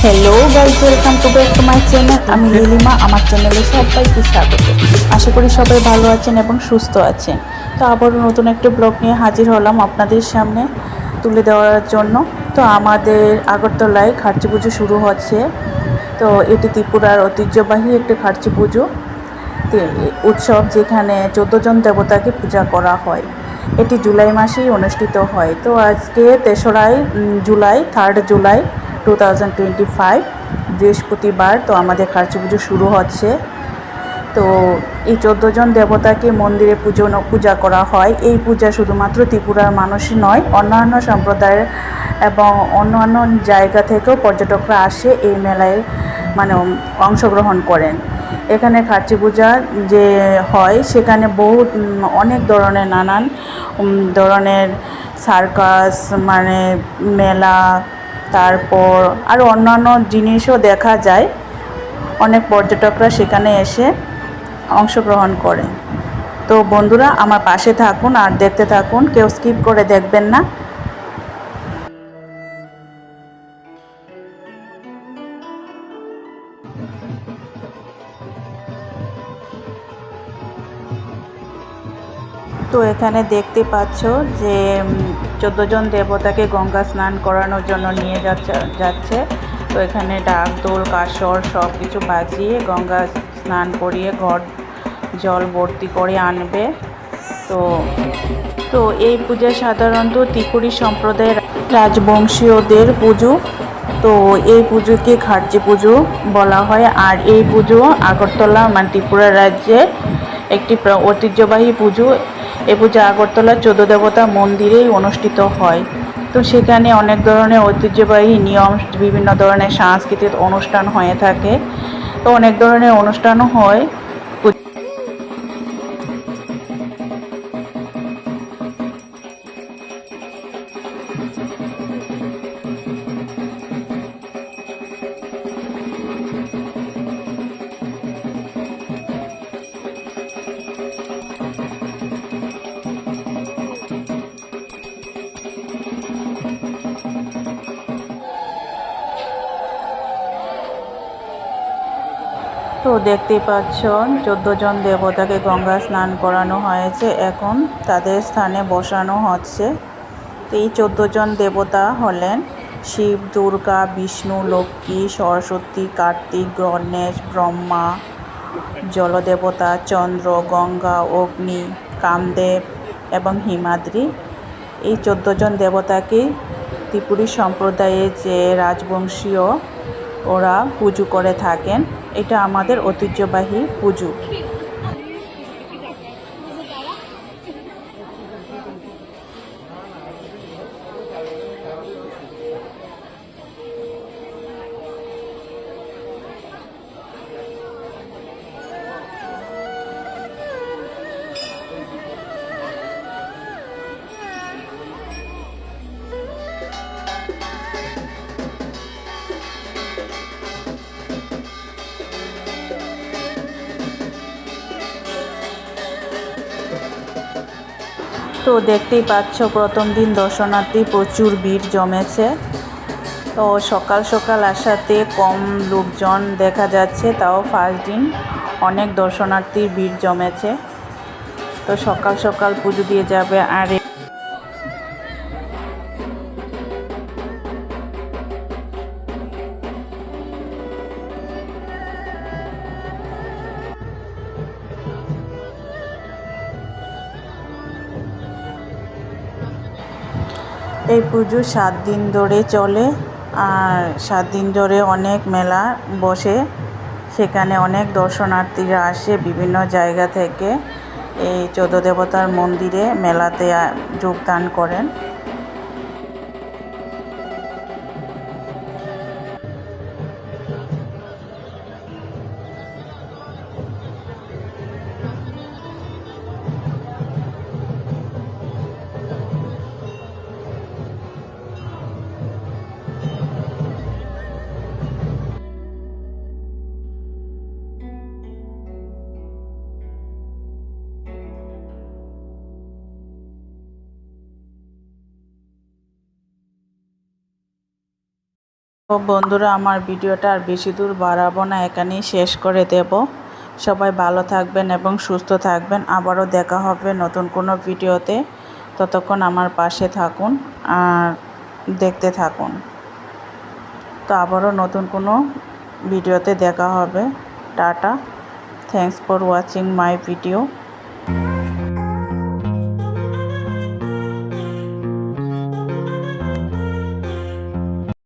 Hello guys, welcome to back to my channel. আমি লিলিমা। আমার চ্যানেলে সবাইকে স্বাগত। আশা করি সবাই ভালো আছেন এবং সুস্থ আছেন। তো আবারও নতুন একটা ব্লগ নিয়ে হাজির হলাম আপনাদের সামনে তুলে দেওয়ার জন্য। তো আমাদের আগরতলায় খার্চি পুজো শুরু হচ্ছে। তো এটি ত্রিপুরার ঐতিহ্যবাহী একটি খার্চি পুজো উৎসব, যেখানে 14 জন দেবতাকে পূজা করা হয়। এটি জুলাই মাসেই অনুষ্ঠিত হয়। তো আজকে 3রা জুলাই, 3rd জুলাই 2025 বৃহস্পতিবার। তো আমাদের খার্চি পুজো শুরু হচ্ছে। তো এই 14 জন দেবতাকে মন্দিরে পূজা করা হয়। এই পূজা শুধুমাত্র ত্রিপুরার মানুষই নয়, অন্যান্য সম্প্রদায়ের এবং অন্যান্য জায়গা থেকেও পর্যটকরা আসে এই মেলায় অংশগ্রহণ করেন। এখানে খার্চি পূজা যে হয় সেখানে অনেক ধরনের নানান ধরনের সার্কাস, মেলা, তারপর আরও অন্যান্য জিনিসও দেখা যায়। অনেক পর্যটকরা সেখানে এসে অংশগ্রহণ করে। তো বন্ধুরা, আমার পাশে থাকুন আর দেখতে থাকুন, কেউ স্কিপ করে দেখবেন না। তো এখানে দেখতে পাচ্ছ যে 14 জন দেবতাকে গঙ্গা স্নান করানোর জন্য নিয়ে যাচ্ছে। তো এখানে ডাক, দোল, কাসর সব কিছু বাজিয়ে গঙ্গা স্নান করিয়ে ঘর জল ভর্তি করে আনবে। তো তো এই পূজা সাধারণত ত্রিপুরী সম্প্রদায়ের রাজবংশীয়দের পুজো। তো এই পুজোকে খার্চি পুজো বলা হয়। আর এই পুজো আগরতলা ত্রিপুরা রাজ্যের একটি ঐতিহ্যবাহী পুজো। এই পুজো আগরতলার 14 দেবতা মন্দিরেই অনুষ্ঠিত হয়। তো সেখানে অনেক ধরনের ঐতিহ্যবাহী নিয়ম, বিভিন্ন ধরনের সাংস্কৃতিক অনুষ্ঠান হয়ে থাকে। তো অনেক ধরনের অনুষ্ঠানও হয়। তো দেখতেই পাচ্ছেন 14 জন দেবতাকে গঙ্গা স্নান করানো হয়েছে, এখন তাদের স্থানে বসানো হচ্ছে। তো এই 14 জন দেবতা হলেন শিব, দুর্গা, বিষ্ণু, লক্ষ্মী, সরস্বতী, কার্তিক, গণেশ, ব্রহ্মা, জলদেবতা, চন্দ্র, গঙ্গা, অগ্নি, কামদেব এবং হিমাদ্রি। এই 14 জন দেবতাকে ত্রিপুরী সম্প্রদায়ে যে রাজবংশীয় ওরা পুজো করে থাকেন। এটা আমাদের ঐতিহ্যবাহী পুজো। তো দেখতেই পাচ্ছ, প্রথম দিন দর্শনার্থী প্রচুর ভিড় জমেছে। তো সকাল সকাল আসাতে কম লোকজন দেখা যাচ্ছে, তাও ফার্স্ট দিন অনেক দর্শনার্থীর ভিড় জমেছে। তো সকাল সকাল পুজো দিয়ে যাবে। আর এই পুজো 7 দিন ধরে চলে। আর 7 দিন ধরে অনেক মেলা বসে। সেখানে অনেক দর্শনার্থীরা আসে বিভিন্ন জায়গা থেকে এই 14 দেবতার মন্দিরে মেলাতে যোগদান করেন। তো বন্ধুরা, আমার ভিডিওটা আর বেশি দূর বাড়াবো না, এখানেই শেষ করে দেব। সবাই ভালো থাকবেন এবং সুস্থ থাকবেন। আবারও দেখা হবে নতুন কোনো ভিডিওতে। ততক্ষণ আমার পাশে থাকুন আর দেখতে থাকুন। তো আবারও নতুন কোনো ভিডিওতে দেখা হবে। Tata. Thanks for watching my video.